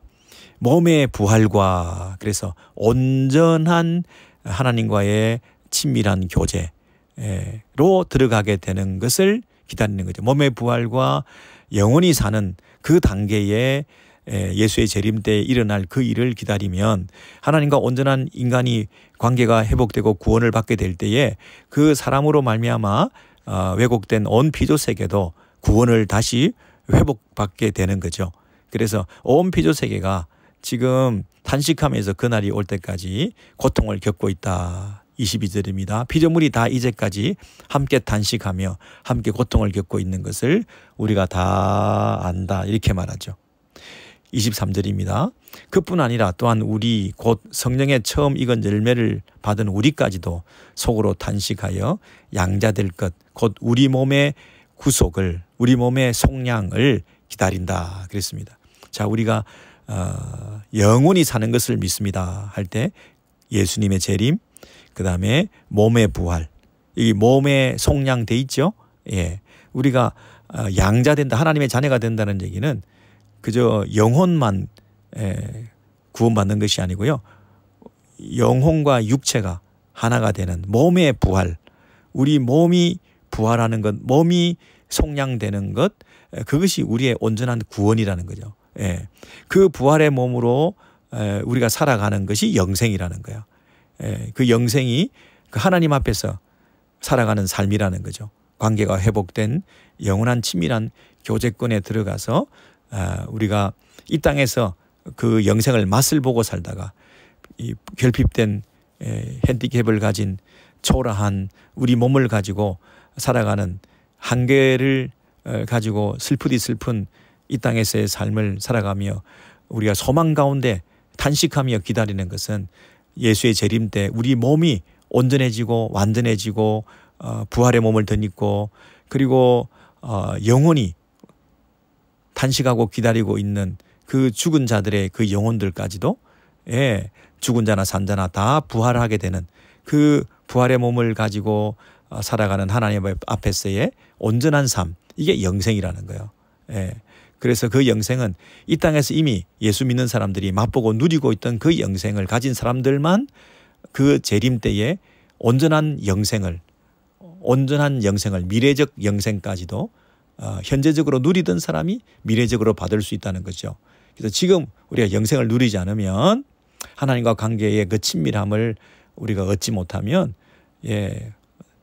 몸의 부활과 그래서 온전한 하나님과의 친밀한 교제로 들어가게 되는 것을 기다리는 거죠. 몸의 부활과 영원히 사는 그 단계에 예수의 재림 때 일어날 그 일을 기다리면 하나님과 온전한 인간이 관계가 회복되고 구원을 받게 될 때에 그 사람으로 말미암아 왜곡된 온 피조 세계도 구원을 다시 회복받게 되는 거죠. 그래서 온 피조 세계가 지금 탄식하면서 그날이 올 때까지 고통을 겪고 있다. 22절입니다. 피조물이 다 이제까지 함께 탄식하며 함께 고통을 겪고 있는 것을 우리가 다 안다. 이렇게 말하죠. 23절입니다. 그뿐 아니라 또한 우리 곧 성령의 처음 익은 열매를 받은 우리까지도 속으로 탄식하여 양자될 것 곧 우리 몸의 구속을 우리 몸의 속량을 기다린다. 그랬습니다. 자, 우리가 영원히 사는 것을 믿습니다 할 때 예수님의 재림 그 다음에 몸의 부활 이 몸에 속량돼 있죠. 우리가 양자된다 하나님의 자녀가 된다는 얘기는 그저 영혼만 구원받는 것이 아니고요. 영혼과 육체가 하나가 되는 몸의 부활 우리 몸이 부활하는 것 몸이 속량되는 것 그것이 우리의 온전한 구원이라는 거죠. 그 부활의 몸으로 우리가 살아가는 것이 영생이라는 거예요. 그 영생이 그 하나님 앞에서 살아가는 삶이라는 거죠. 관계가 회복된 영원한 친밀한 교제권에 들어가서 우리가 이 땅에서 그 영생을 맛을 보고 살다가 이 결핍된 핸디캡을 가진 초라한 우리 몸을 가지고 살아가는 한계를 가지고 슬프디 슬픈 이 땅에서의 삶을 살아가며 우리가 소망 가운데 탄식하며 기다리는 것은 예수의 재림 때 우리 몸이 온전해지고 완전해지고 부활의 몸을 덧입고 그리고 영원히 탄식하고 기다리고 있는 그 죽은 자들의 그 영혼들까지도 죽은 자나 산 자나 다 부활하게 되는 그 부활의 몸을 가지고 살아가는 하나님 앞에서의 온전한 삶 이게 영생이라는 거예요. 그래서 그 영생은 이 땅에서 이미 예수 믿는 사람들이 맛보고 누리고 있던 그 영생을 가진 사람들만 그 재림 때에 온전한 영생을 미래적 영생까지도 현재적으로 누리던 사람이 미래적으로 받을 수 있다는 거죠. 그래서 지금 우리가 영생을 누리지 않으면 하나님과 관계의 그 친밀함을 우리가 얻지 못하면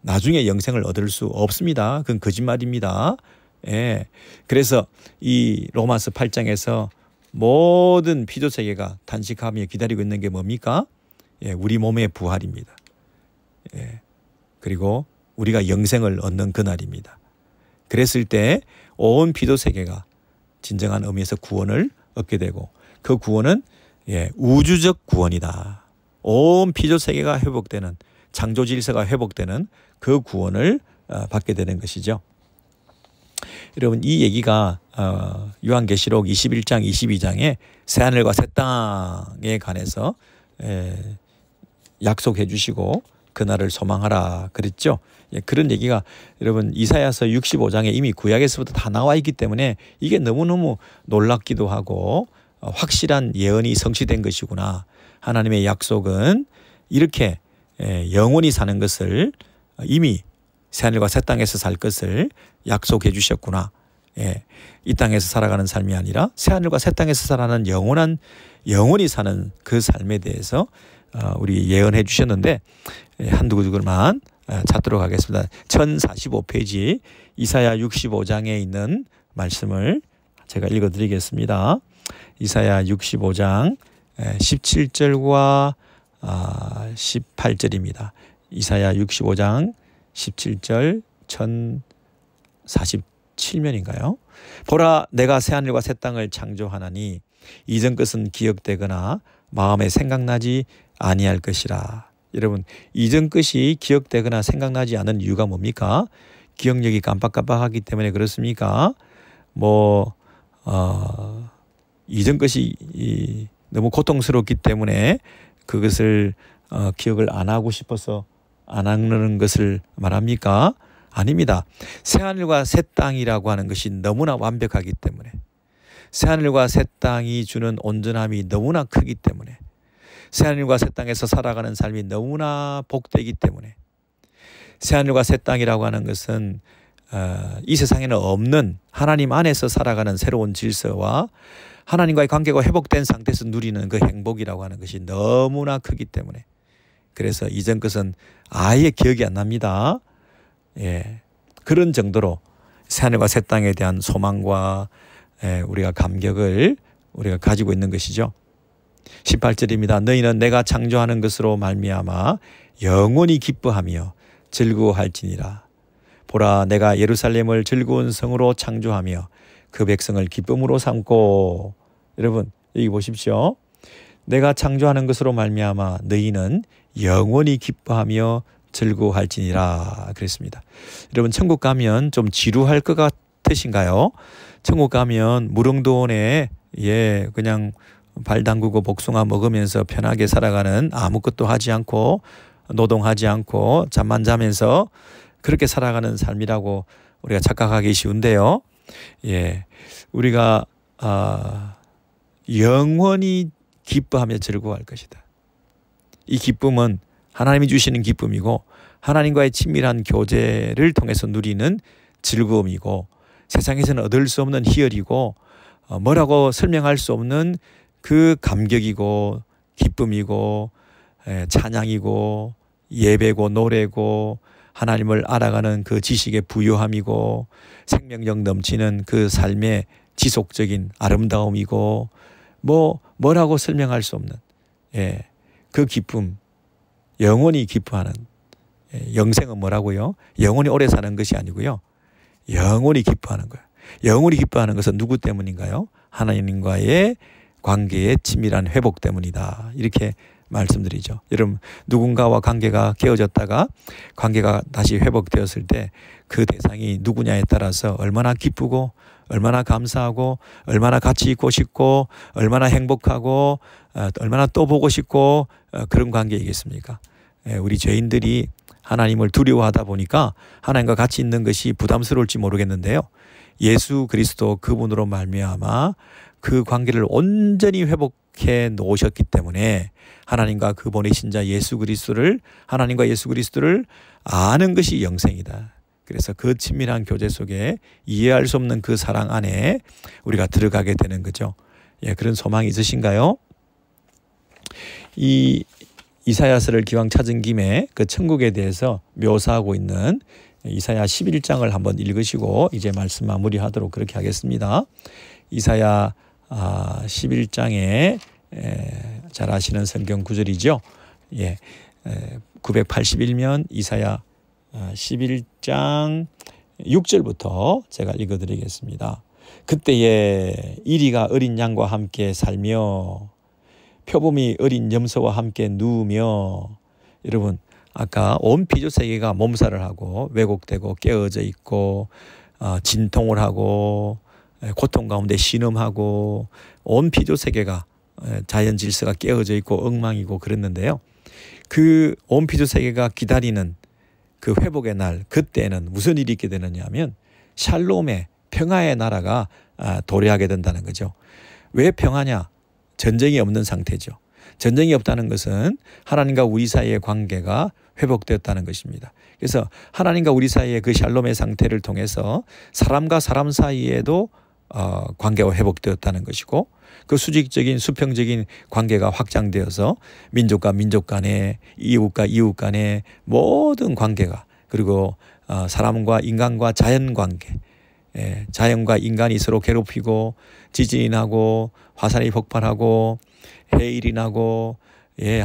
나중에 영생을 얻을 수 없습니다. 그건 거짓말입니다. 그래서 이 로마서 8장에서 모든 피조 세계가 탄식하며 기다리고 있는 게 뭡니까? 우리 몸의 부활입니다. 그리고 우리가 영생을 얻는 그날입니다. 그랬을 때 온 피조 세계가 진정한 의미에서 구원을 얻게 되고 그 구원은 우주적 구원이다. 온 피조 세계가 회복되는 창조 질서가 회복되는 그 구원을 받게 되는 것이죠. 여러분 이 얘기가 요한계시록 21장 22장에 새하늘과 새 땅에 관해서 약속해 주시고 그날을 소망하라 그랬죠. 예, 그런 얘기가 여러분 이사야서 65장에 이미 구약에서부터 다 나와 있기 때문에 이게 너무너무 놀랍기도 하고 확실한 예언이 성취된 것이구나. 하나님의 약속은 이렇게 영원히 사는 것을 이미 새하늘과 새 땅에서 살 것을 약속해 주셨구나. 예, 이 땅에서 살아가는 삶이 아니라 새하늘과 새 땅에서 살아가는 영원히 사는 그 삶에 대해서 우리 예언해 주셨는데 한두 구절만 찾도록 하겠습니다. 1045페이지 이사야 65장에 있는 말씀을 제가 읽어드리겠습니다. 이사야 65장 17절과 18절입니다. 이사야 65장 17절 1047면인가요? 보라 내가 새하늘과 새 땅을 창조하나니 이전 것은 기억되거나 마음에 생각나지 아니할 것이라. 여러분 이전 것이 기억되거나 생각나지 않은 이유가 뭡니까? 기억력이 깜빡깜빡하기 때문에 그렇습니까? 이전 것이 너무 고통스럽기 때문에 그것을 기억을 안 하고 싶어서 안 하는 것을 말합니까? 아닙니다. 새하늘과 새 땅이라고 하는 것이 너무나 완벽하기 때문에 새하늘과 새 땅이 주는 온전함이 너무나 크기 때문에 새하늘과 새 땅에서 살아가는 삶이 너무나 복되기 때문에 새하늘과 새 땅이라고 하는 것은 이 세상에는 없는 하나님 안에서 살아가는 새로운 질서와 하나님과의 관계가 회복된 상태에서 누리는 그 행복이라고 하는 것이 너무나 크기 때문에 그래서 이전 것은 아예 기억이 안 납니다. 예, 그런 정도로 새하늘과 새 땅에 대한 소망과 우리가 감격을 우리가 가지고 있는 것이죠. 18절입니다. 너희는 내가 창조하는 것으로 말미암아 영원히 기뻐하며 즐거워할지니라. 보라 내가 예루살렘을 즐거운 성으로 창조하며 그 백성을 기쁨으로 삼고. 여러분 여기 보십시오. 내가 창조하는 것으로 말미암아 너희는 영원히 기뻐하며 즐거워할지니라 그랬습니다. 여러분 천국 가면 좀 지루할 것 같으신가요? 천국 가면 무릉도원에 그냥 발 담그고 복숭아 먹으면서 편하게 살아가는 아무것도 하지 않고 노동하지 않고 잠만 자면서 그렇게 살아가는 삶이라고 우리가 착각하기 쉬운데요. 예, 우리가 영원히 기뻐하며 즐거워할 것이다. 이 기쁨은 하나님이 주시는 기쁨이고 하나님과의 친밀한 교제를 통해서 누리는 즐거움이고 세상에서는 얻을 수 없는 희열이고 뭐라고 설명할 수 없는 그 감격이고 기쁨이고 찬양이고 예배고 노래고 하나님을 알아가는 그 지식의 부요함이고 생명력 넘치는 그 삶의 지속적인 아름다움이고 뭐라고 설명할 수 없는 그 기쁨, 영원히 기뻐하는 영생은 뭐라고요? 영원히 오래 사는 것이 아니고요. 영원히 기뻐하는 거예요. 영원히 기뻐하는 것은 누구 때문인가요? 하나님과의 관계의 친밀한 회복 때문이다. 이렇게 말씀드리죠. 여러분 누군가와 관계가 깨어졌다가 관계가 다시 회복되었을 때 그 대상이 누구냐에 따라서 얼마나 기쁘고 얼마나 감사하고 얼마나 같이 있고 싶고 얼마나 행복하고 얼마나 또 보고 싶고 그런 관계이겠습니까? 우리 죄인들이 하나님을 두려워하다 보니까 하나님과 같이 있는 것이 부담스러울지 모르겠는데요. 예수 그리스도 그분으로 말미암아 그 관계를 온전히 회복해 놓으셨기 때문에 하나님과 그 보내신 자 예수 그리스도를 하나님과 예수 그리스도를 아는 것이 영생이다. 그래서 그 친밀한 교제 속에 이해할 수 없는 그 사랑 안에 우리가 들어가게 되는 거죠. 그런 소망이 있으신가요? 이 이사야서를 기왕 찾은 김에 그 천국에 대해서 묘사하고 있는 이사야 11장을 한번 읽으시고 이제 말씀 마무리하도록 그렇게 하겠습니다. 이사야 11장에 잘 아시는 성경 구절이죠. 981면 이사야 11장 6절부터 제가 읽어드리겠습니다. 그때에 이리가 어린 양과 함께 살며 표범이 어린 염소와 함께 누우며. 여러분 아까 온 피조세계가 몸살을 하고 왜곡되고 깨어져 있고 진통을 하고 고통 가운데 신음하고 온 피조세계가 자연 질서가 깨어져 있고 엉망이고 그랬는데요. 그 온 피조 세계가 기다리는 그 회복의 날, 그때는 무슨 일이 있게 되느냐 하면 샬롬의 평화의 나라가 도래하게 된다는 거죠. 왜 평화냐? 전쟁이 없는 상태죠. 전쟁이 없다는 것은 하나님과 우리 사이의 관계가 회복되었다는 것입니다. 그래서 하나님과 우리 사이의 그 샬롬의 상태를 통해서 사람과 사람 사이에도 관계가 회복되었다는 것이고, 그 수직적인 수평적인 관계가 확장되어서 민족과 민족 간에, 이웃과 이웃 간에 모든 관계가, 그리고 사람과 인간과 자연 관계, 자연과 인간이 서로 괴롭히고 지진이 나고 화산이 폭발하고 해일이 나고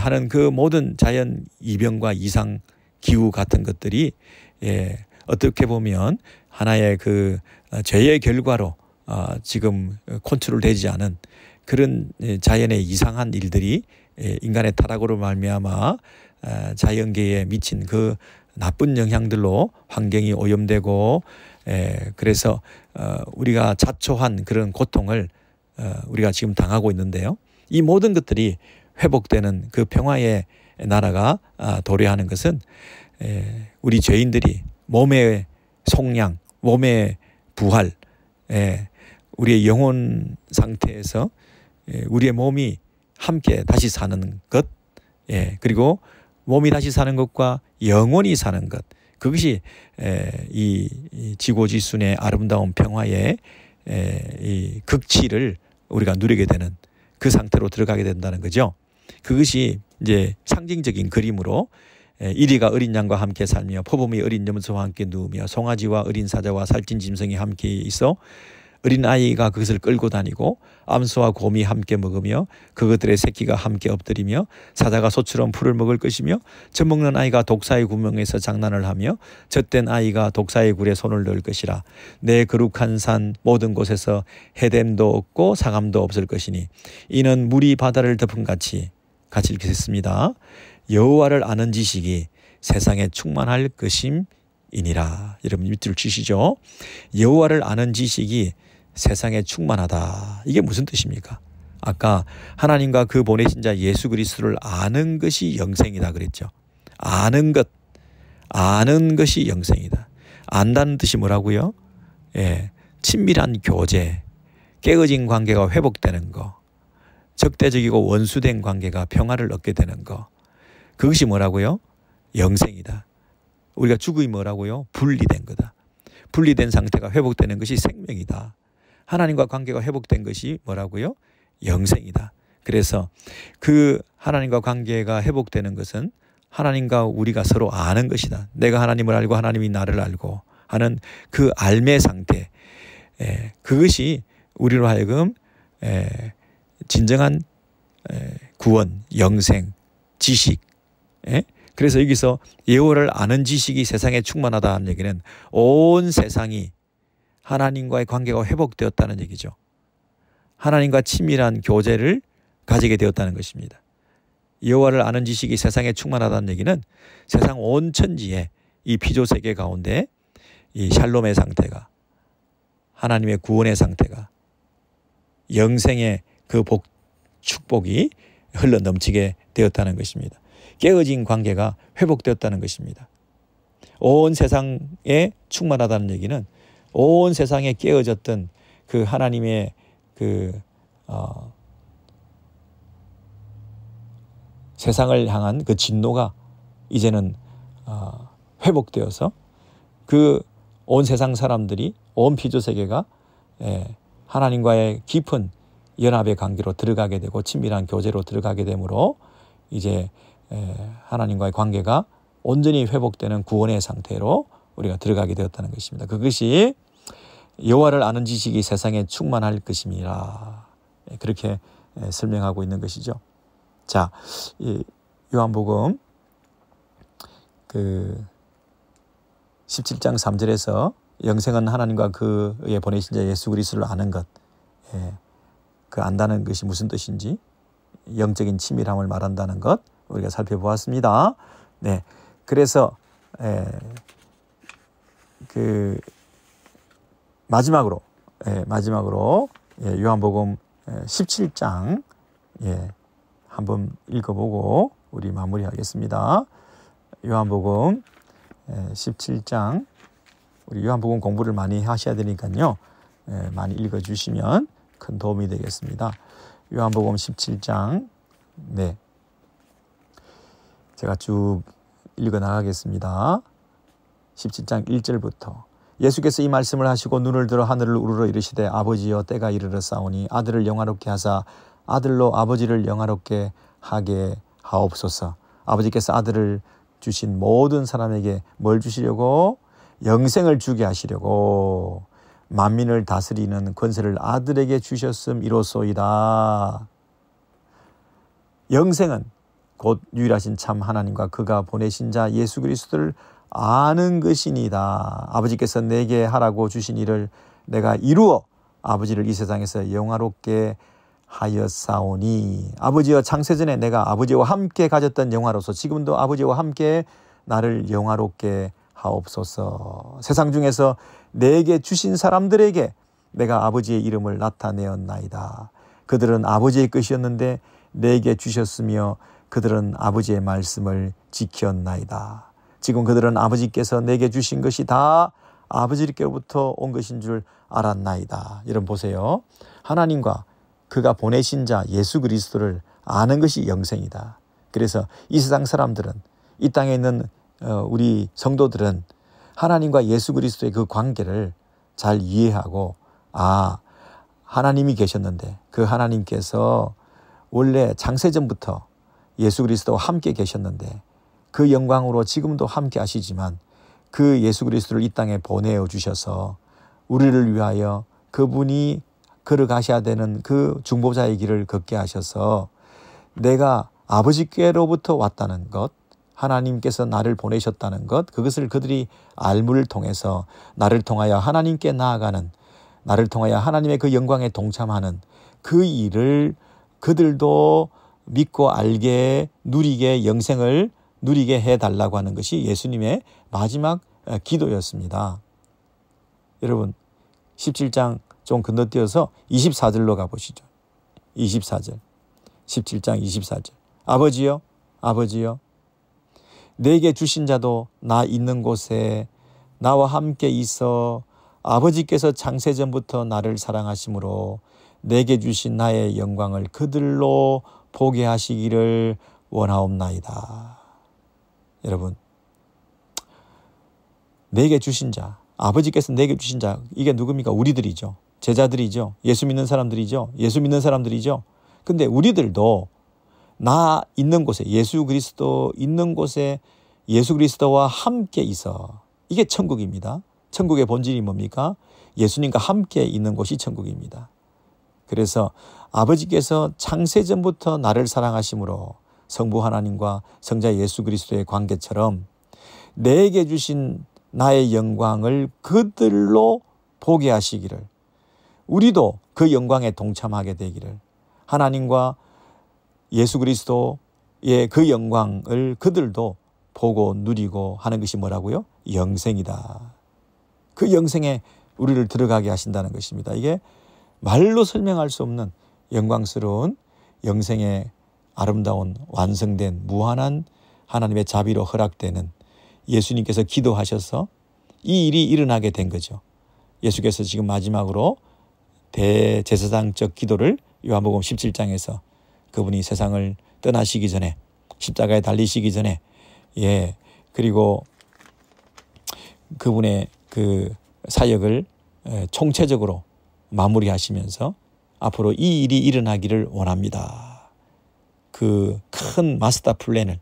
하는 그 모든 자연 이변과 이상, 기후 같은 것들이 어떻게 보면 하나의 그 죄의 결과로 지금 컨트롤되지 않은 그런 자연의 이상한 일들이 인간의 타락으로 말미암아 자연계에 미친 그 나쁜 영향들로 환경이 오염되고, 그래서 우리가 자초한 그런 고통을 우리가 지금 당하고 있는데요. 이 모든 것들이 회복되는 그 평화의 나라가 도래하는 것은 우리 죄인들이 몸의 속량, 몸의 부활, 우리의 영혼 상태에서 우리의 몸이 함께 다시 사는 것, 그리고 몸이 다시 사는 것과 영혼이 사는 것, 그것이 이 지고지순의 아름다운 평화의 이 극치를 우리가 누리게 되는 그 상태로 들어가게 된다는 거죠. 그것이 이제 상징적인 그림으로 이리가 어린 양과 함께 살며 포범이 어린 염소와 함께 누우며 송아지와 어린 사자와 살찐 짐승이 함께 있어 어린 아이가 그것을 끌고 다니고 암소와 곰이 함께 먹으며 그것들의 새끼가 함께 엎드리며 사자가 소처럼 풀을 먹을 것이며 젖먹는 아이가 독사의 구멍에서 장난을 하며 젖된 아이가 독사의 굴에 손을 넣을 것이라. 내 거룩한 산 모든 곳에서 해됨도 없고 사감도 없을 것이니 이는 물이 바다를 덮음같이 같이 읽겠습니다. 여호와를 아는 지식이 세상에 충만할 것임이니라. 여러분 밑줄 치시죠. 여호와를 아는 지식이 세상에 충만하다. 이게 무슨 뜻입니까? 아까 하나님과 그 보내신 자 예수 그리스도를 아는 것이 영생이다 그랬죠. 아는 것이 영생이다. 안다는 뜻이 뭐라고요? 친밀한 교제, 깨어진 관계가 회복되는 거, 적대적이고 원수된 관계가 평화를 얻게 되는 거, 그것이 뭐라고요? 영생이다. 우리가 죽음이 뭐라고요? 분리된 거다. 분리된 상태가 회복되는 것이 생명이다. 하나님과 관계가 회복된 것이 뭐라고요? 영생이다. 그래서 그 하나님과 관계가 회복되는 것은 하나님과 우리가 서로 아는 것이다. 내가 하나님을 알고 하나님이 나를 알고 하는 그 알매 상태, 그것이 우리로 하여금 진정한 구원, 영생, 지식, 그래서 여기서 여호와를 아는 지식이 세상에 충만하다는 얘기는 온 세상이 하나님과의 관계가 회복되었다는 얘기죠. 하나님과 친밀한 교제를 가지게 되었다는 것입니다. 여호와를 아는 지식이 세상에 충만하다는 얘기는 세상 온 천지에 이 피조 세계 가운데 이 샬롬의 상태가, 하나님의 구원의 상태가, 영생의 그 축복이 흘러 넘치게 되었다는 것입니다. 깨어진 관계가 회복되었다는 것입니다. 온 세상에 충만하다는 얘기는 온 세상에 깨어졌던 그 하나님의 그 세상을 향한 그 진노가 이제는 회복되어서 그 온 세상 사람들이, 온 피조 세계가 하나님과의 깊은 연합의 관계로 들어가게 되고 친밀한 교제로 들어가게 되므로 이제 하나님과의 관계가 온전히 회복되는 구원의 상태로 우리가 들어가게 되었다는 것입니다. 그것이 여호와를 아는 지식이 세상에 충만할 것임이라, 그렇게 설명하고 있는 것이죠. 자, 이 요한복음 그 17장 3절에서 영생은 하나님과 그의 보내신 자 예수 그리스도를 아는 것, 그 안다는 것이 무슨 뜻인지, 영적인 친밀함을 말한다는 것 우리가 살펴보았습니다. 네, 그래서 그 마지막으로 요한복음 17장 한번 읽어보고 우리 마무리하겠습니다. 요한복음 17장, 우리 요한복음 공부를 많이 하셔야 되니까요. 많이 읽어주시면 큰 도움이 되겠습니다. 요한복음 17장, 네, 제가 쭉 읽어 나가겠습니다. 17장 1절부터. 예수께서 이 말씀을 하시고 눈을 들어 하늘을 우러러 이르시되 아버지여 때가 이르렀사오니 아들을 영화롭게 하사 아들로 아버지를 영화롭게 하게 하옵소서. 아버지께서 아들을 주신 모든 사람에게 뭘 주시려고? 영생을 주게 하시려고 만민을 다스리는 권세를 아들에게 주셨음이로소이다. 영생은 곧 유일하신 참 하나님과 그가 보내신 자 예수 그리스도를 아는 것이니이다. 아버지께서 내게 하라고 주신 일을 내가 이루어 아버지를 이 세상에서 영화롭게 하였사오니 아버지여 창세전에 내가 아버지와 함께 가졌던 영화로서 지금도 아버지와 함께 나를 영화롭게 하옵소서. 세상 중에서 내게 주신 사람들에게 내가 아버지의 이름을 나타내었나이다. 그들은 아버지의 것이었는데 내게 주셨으며 그들은 아버지의 말씀을 지켰나이다. 지금 그들은 아버지께서 내게 주신 것이 다 아버지께로부터 온 것인 줄 알았나이다. 여러분 보세요. 하나님과 그가 보내신 자 예수 그리스도를 아는 것이 영생이다. 그래서 이 세상 사람들은, 이 땅에 있는 우리 성도들은 하나님과 예수 그리스도의 그 관계를 잘 이해하고, 하나님이 계셨는데 그 하나님께서 원래 창세전부터 예수 그리스도와 함께 계셨는데 그 영광으로 지금도 함께 하시지만 그 예수 그리스도를 이 땅에 보내어 주셔서 우리를 위하여 그분이 걸어가셔야 되는 그 중보자의 길을 걷게 하셔서 내가 아버지께로부터 왔다는 것, 하나님께서 나를 보내셨다는 것, 그것을 그들이 알무를 통해서 나를 통하여 하나님께 나아가는, 나를 통하여 하나님의 그 영광에 동참하는 그 일을 그들도 믿고 알게, 누리게, 영생을 누리게 해달라고 하는 것이 예수님의 마지막 기도였습니다. 여러분 17장 좀 건너뛰어서 24절로 가보시죠. 24절, 17장 24절. 아버지여, 아버지여, 내게 주신 자도 나 있는 곳에 나와 함께 있어 아버지께서 창세전부터 나를 사랑하심으로 내게 주신 나의 영광을 그들로 보게 하시기를 원하옵나이다. 여러분, 내게 주신 자, 아버지께서 내게 주신 자, 이게 누굽니까? 우리들이죠. 제자들이죠. 예수 믿는 사람들이죠. 예수 믿는 사람들이죠. 근데 우리들도 나 있는 곳에, 예수 그리스도 있는 곳에 예수 그리스도와 함께 있어. 이게 천국입니다. 천국의 본질이 뭡니까? 예수님과 함께 있는 곳이 천국입니다. 그래서 아버지께서 창세전부터 나를 사랑하심으로 성부 하나님과 성자 예수 그리스도의 관계처럼 내게 주신 나의 영광을 그들로 보게 하시기를, 우리도 그 영광에 동참하게 되기를, 하나님과 예수 그리스도의 그 영광을 그들도 보고 누리고 하는 것이 뭐라고요? 영생이다. 그 영생에 우리를 들어가게 하신다는 것입니다. 이게 말로 설명할 수 없는 영광스러운 영생의 아름다운 완성된 무한한 하나님의 자비로 허락되는, 예수님께서 기도하셔서 이 일이 일어나게 된 거죠. 예수께서 지금 마지막으로 대제사장적 기도를 요한복음 17장에서 그분이 세상을 떠나시기 전에, 십자가에 달리시기 전에, 그리고 그분의 그 사역을 총체적으로 마무리하시면서 앞으로 이 일이 일어나기를 원합니다. 그 큰 마스터 플랜을,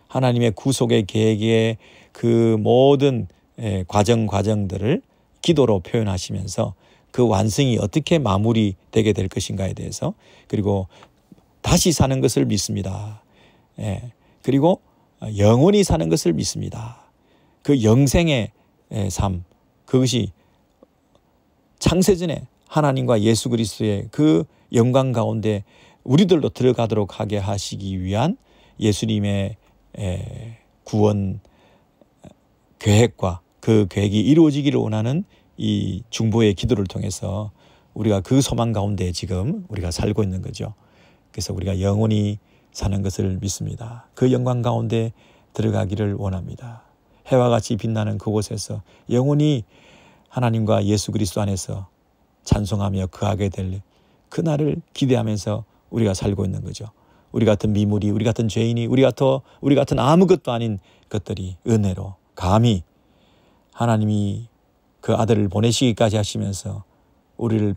하나님의 구속의 계획의 그 모든 과정들을 기도로 표현하시면서 그 완성이 어떻게 마무리되게 될 것인가에 대해서, 그리고 다시 사는 것을 믿습니다. 그리고 영원히 사는 것을 믿습니다. 그 영생의 삶, 그것이 창세전에 하나님과 예수 그리스도의 그 영광 가운데 우리들도 들어가도록 하게 하시기 위한 예수님의 구원 계획과 그 계획이 이루어지기를 원하는 이 중보의 기도를 통해서 우리가 그 소망 가운데 지금 우리가 살고 있는 거죠. 그래서 우리가 영원히 사는 것을 믿습니다. 그 영광 가운데 들어가기를 원합니다. 해와 같이 빛나는 그곳에서 영원히 하나님과 예수 그리스도 안에서 찬송하며 거하게 될 그날을 기대하면서 우리가 살고 있는 거죠. 우리 같은 미물이, 우리 같은 죄인이, 우리 같은 아무것도 아닌 것들이 은혜로 감히 하나님이 그 아들을 보내시기까지 하시면서 우리를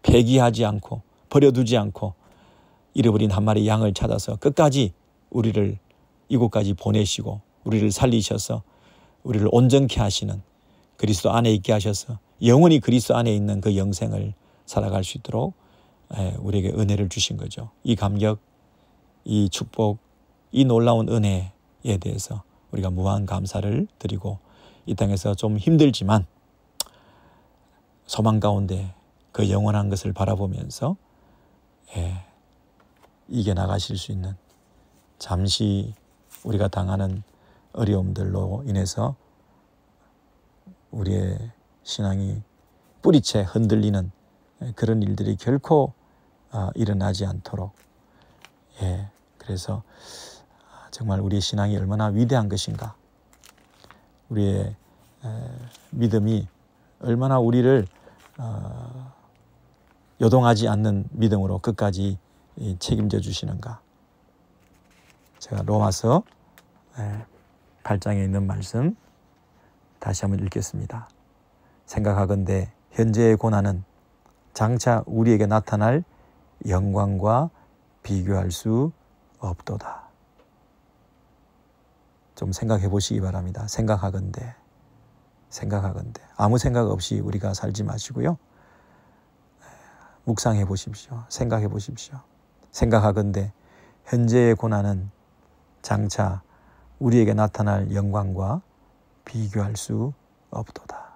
폐기하지 않고 버려두지 않고 잃어버린 한 마리 양을 찾아서 끝까지 우리를 이곳까지 보내시고 우리를 살리셔서 우리를 온전케 하시는, 그리스도 안에 있게 하셔서 영원히 그리스도 안에 있는 그 영생을 살아갈 수 있도록 우리에게 은혜를 주신 거죠. 이 감격, 이 축복, 이 놀라운 은혜에 대해서 우리가 무한 감사를 드리고 이 땅에서 좀 힘들지만 소망 가운데 그 영원한 것을 바라보면서 이겨나가실 수 있는, 잠시 우리가 당하는 어려움들로 인해서 우리의 신앙이 뿌리채 흔들리는 그런 일들이 결코 일어나지 않도록, 그래서 정말 우리의 신앙이 얼마나 위대한 것인가, 우리의 믿음이 얼마나 우리를 요동하지 않는 믿음으로 끝까지 책임져 주시는가. 제가 로마서 8장에 있는 말씀 다시 한번 읽겠습니다. 생각하건대 현재의 고난은 장차 우리에게 나타날 영광과 비교할 수 없도다. 좀 생각해 보시기 바랍니다. 생각하건대 아무 생각 없이 우리가 살지 마시고요. 묵상해 보십시오. 생각해 보십시오. 생각하건대 현재의 고난은 장차 우리에게 나타날 영광과 비교할 수 없도다.